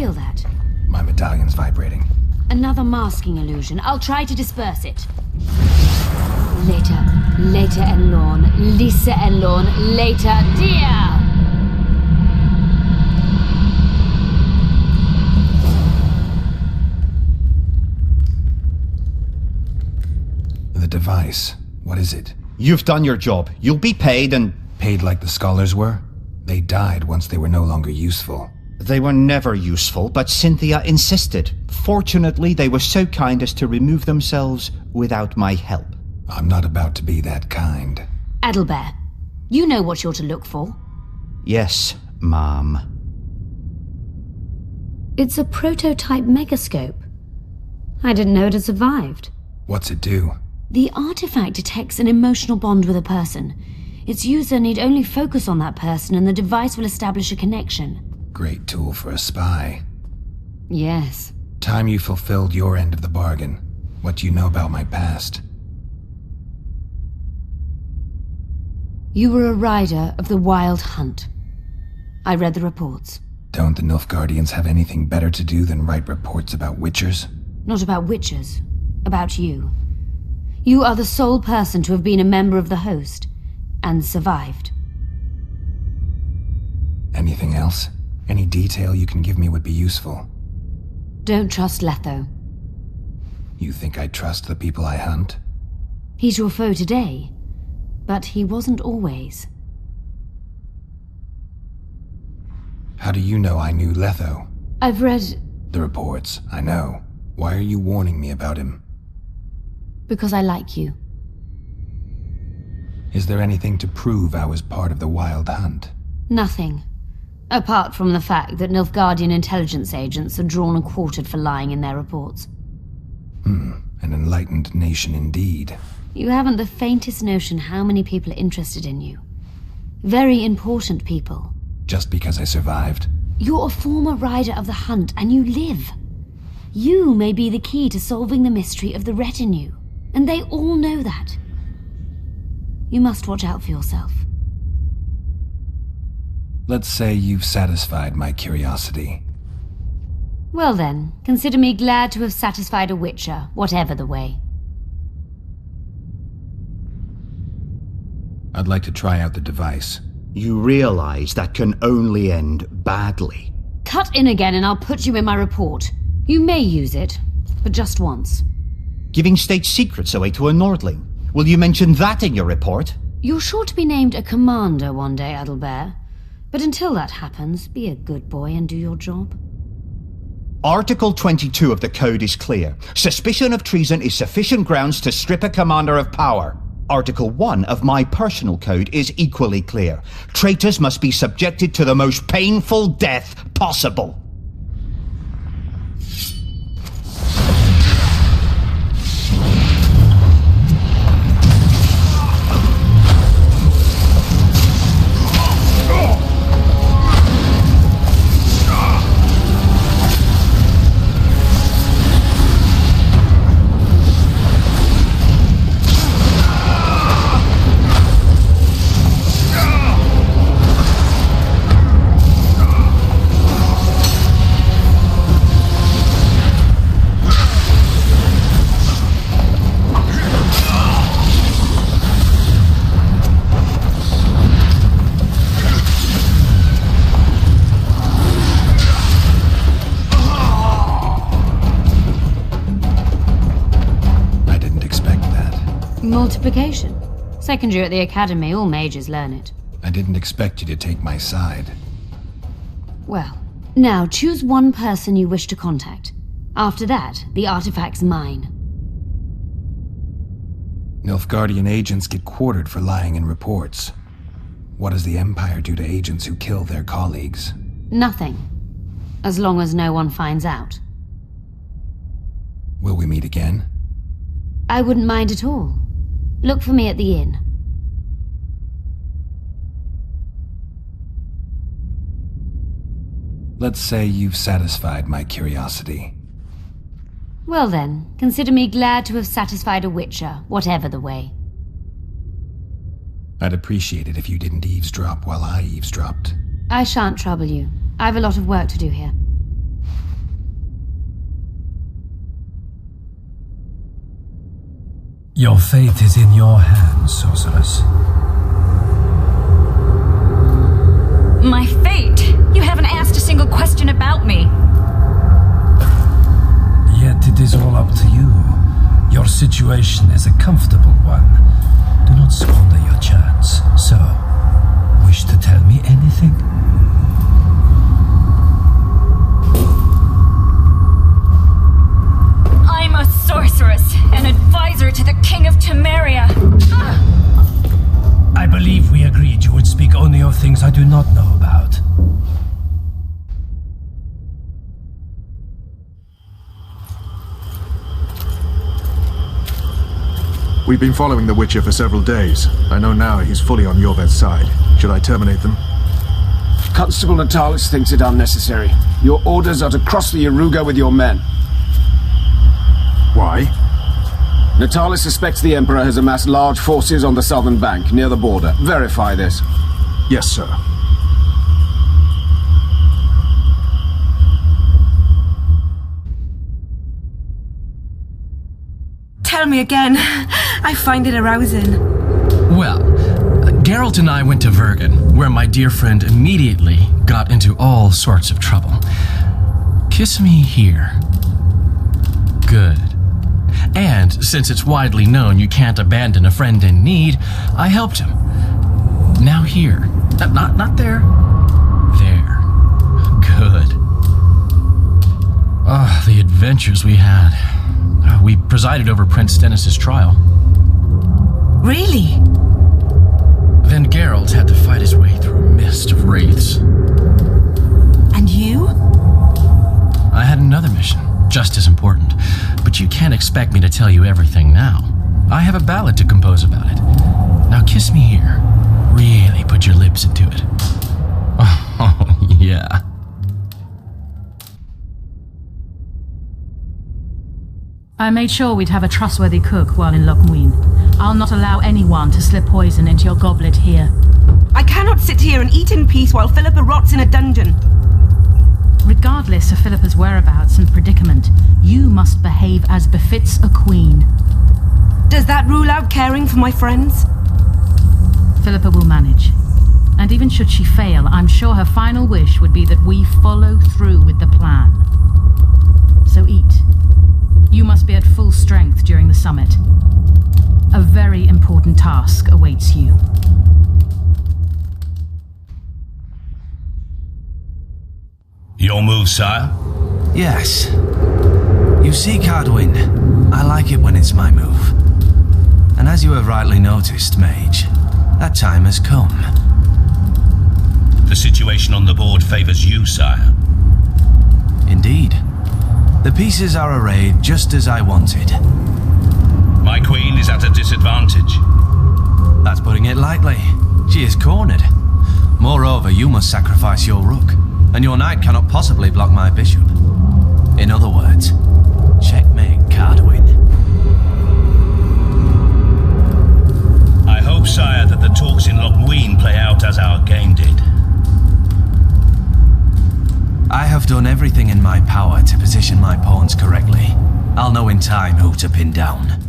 feel that? My medallion's vibrating. Another masking illusion. I'll try to disperse it. Later en Lorne. Lisa en Lorne. Later, dear! The device. What is it? You've done your job. You'll be paid and... Paid like the scholars were? They died once they were no longer useful. They were never useful, but Cynthia insisted. Fortunately, they were so kind as to remove themselves without my help. I'm not about to be that kind. Adalbert, you know what you're to look for. Yes, Ma'am. It's a prototype megascope. I didn't know it had survived. What's it do? The artifact detects an emotional bond with a person. Its user need only focus on that person and the device will establish a connection. Great tool for a spy. Yes. Time you fulfilled your end of the bargain. What do you know about my past? You were a rider of the Wild Hunt. I read the reports. Don't the Nilfgaardians have anything better to do than write reports about witchers? Not about witchers. About you. You are the sole person to have been a member of the host, and survived. Anything else? Any detail you can give me would be useful. Don't trust Letho. You think I trust the people I hunt? He's your foe today, but he wasn't always. How do you know I knew Letho? I've read... The reports, I know. Why are you warning me about him? Because I like you. Is there anything to prove I was part of the Wild Hunt? Nothing. Apart from the fact that Nilfgaardian intelligence agents are drawn and quartered for lying in their reports. An enlightened nation indeed. You haven't the faintest notion how many people are interested in you. Very important people. Just because I survived? You're a former rider of the Hunt, and you live. You may be the key to solving the mystery of the retinue, and they all know that. You must watch out for yourself. Let's say you've satisfied my curiosity. Well then, consider me glad to have satisfied a witcher, whatever the way. I'd like to try out the device. You realize that can only end badly. Cut in again and I'll put you in my report. You may use it, but just once. Giving state secrets away to a Nordling. Will you mention that in your report? You're sure to be named a commander one day, Adalbert. But until that happens, be a good boy and do your job. Article 22 of the Code is clear. Suspicion of treason is sufficient grounds to strip a commander of power. Article 1 of my personal code is equally clear. Traitors must be subjected to the most painful death possible. Multiplication. Second year at the academy, all mages learn it. I didn't expect you to take my side. Well, now choose one person you wish to contact. After that, the artifact's mine. Nilfgaardian agents get quartered for lying in reports. What does the Empire do to agents who kill their colleagues? Nothing. As long as no one finds out. Will we meet again? I wouldn't mind at all. Look for me at the inn. Let's say you've satisfied my curiosity. Well then, consider me glad to have satisfied a witcher, whatever the way. I'd appreciate it if you didn't eavesdrop while I eavesdropped. I shan't trouble you. I have a lot of work to do here. Your fate is in your hands, sorceress. My fate? You haven't asked a single question about me. Yet it is all up to you. Your situation is a comfortable one. Do not squander your chance. So, wish to tell me anything? I'm a sorceress, an advisor to the King of Temeria. I believe we agreed you would speak only of things I do not know about. We've been following the Witcher for several days. I know now he's fully on Iorveth's side. Should I terminate them? Constable Natalis thinks it unnecessary. Your orders are to cross the Yaruga with your men. Why? Natalis suspects the Emperor has amassed large forces on the southern bank, near the border. Verify this. Yes, sir. Tell me again. I find it arousing. Well, Geralt and I went to Vergen, where my dear friend immediately got into all sorts of trouble. Kiss me here. Good. And since it's widely known you can't abandon a friend in need, I helped him. Now here. Not there. There. Good. Ah, the adventures we had. We presided over Prince Stennis' trial. Really? Then Geralt had to fight his way through a mist of wraiths. And you? I had another mission, just as important. But you can't expect me to tell you everything now. I have a ballad to compose about it. Now kiss me here. Really put your lips into it. Oh, yeah. I made sure we'd have a trustworthy cook while in Muinne. I'll not allow anyone to slip poison into your goblet here. I cannot sit here and eat in peace while Philippa rots in a dungeon. Regardless of Philippa's whereabouts and predicament, you must behave as befits a queen. Does that rule out caring for my friends? Philippa will manage. And even should she fail, I'm sure her final wish would be that we follow through with the plan. So eat. You must be at full strength during the summit. A very important task awaits you. Your move, sire? Yes. You see, Cadwyn, I like it when it's my move. And as you have rightly noticed, Mage, that time has come. The situation on the board favors you, sire. Indeed. The pieces are arrayed just as I wanted. My queen is at a disadvantage. That's putting it lightly. She is cornered. Moreover, you must sacrifice your rook, and your knight cannot possibly block my bishop. In other words, checkmate, Cadwyn. I hope, sire, that the talks in Muinne play out as our game did. I have done everything in my power to position my pawns correctly. I'll know in time who to pin down.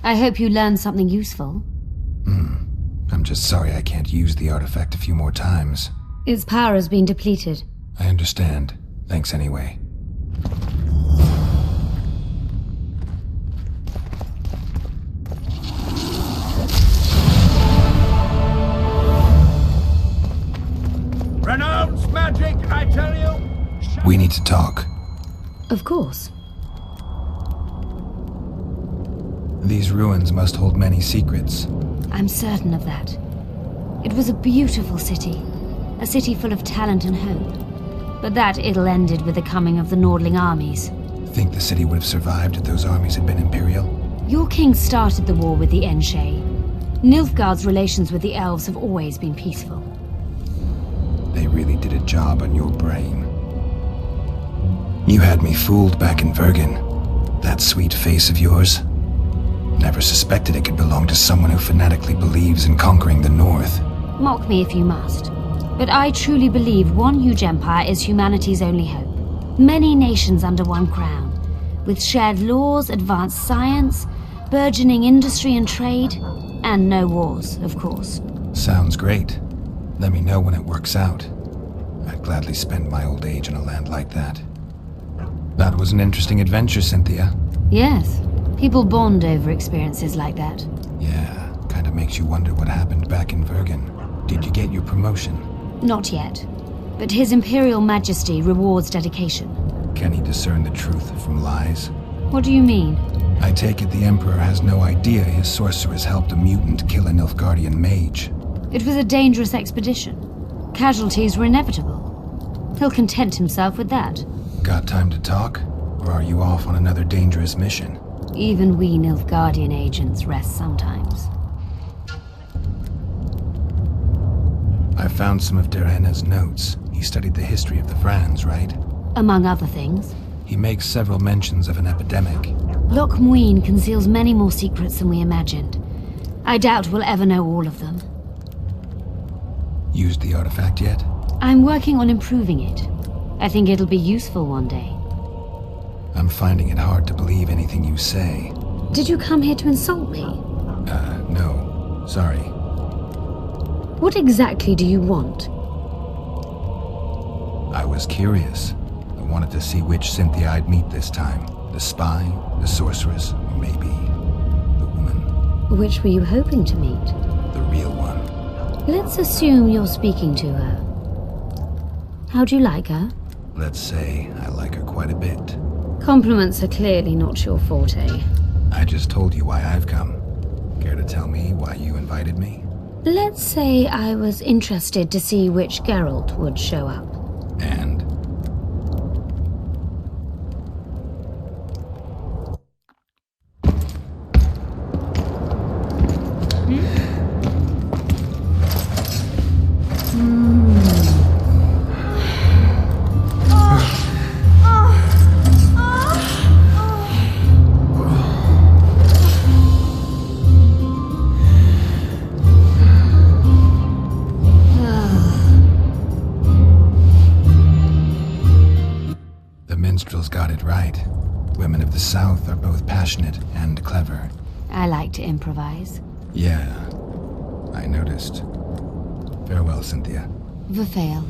I hope you learned something useful. I'm just sorry I can't use the artifact a few more times. Its power has been depleted. I understand. Thanks anyway. Renounce magic, I tell you! We need to talk. Of course. These ruins must hold many secrets. I'm certain of that. It was a beautiful city. A city full of talent and hope. But that ill ended with the coming of the Nordling armies. Think the city would have survived if those armies had been Imperial? Your king started the war with the Enshe. Nilfgaard's relations with the elves have always been peaceful. They really did a job on your brain. You had me fooled back in Vergen. That sweet face of yours. Never suspected it could belong to someone who fanatically believes in conquering the North. Mock me if you must. But I truly believe one huge empire is humanity's only hope. Many nations under one crown. with shared laws, advanced science, burgeoning industry and trade, and no wars, of course. Sounds great. Let me know when it works out. I'd gladly spend my old age in a land like that. That was an interesting adventure, Cynthia. Yes. People bond over experiences like that. Yeah, kinda makes you wonder what happened back in Vergen. Did you get your promotion? Not yet. But His Imperial Majesty rewards dedication. Can he discern the truth from lies? What do you mean? I take it the Emperor has no idea his sorceress helped a mutant kill a Nilfgaardian mage. It was a dangerous expedition. Casualties were inevitable. He'll content himself with that. Got time to talk? Or are you off on another dangerous mission? Even we Nilfgaardian agents rest sometimes. I found some of Derhenna's notes. He studied the history of the Franz, right? Among other things. He makes several mentions of an epidemic. Loch Muinne conceals many more secrets than we imagined. I doubt we'll ever know all of them. Used the artifact yet? I'm working on improving it. I think it'll be useful one day. I'm finding it hard to believe anything you say. Did you come here to insult me? No. Sorry. What exactly do you want? I was curious. I wanted to see which Cynthia I'd meet this time. The spy, the sorceress, or maybe the woman. Which were you hoping to meet? The real one. Let's assume you're speaking to her. How do you like her? Let's say I like her quite a bit. Compliments are clearly not your forte. I just told you why I've come. Care to tell me why you invited me? Let's say I was interested to see which Geralt would show up. And? Got it right. Women of the South are both passionate and clever. I like to improvise. Yeah, I noticed. Farewell, Cynthia. Vafael.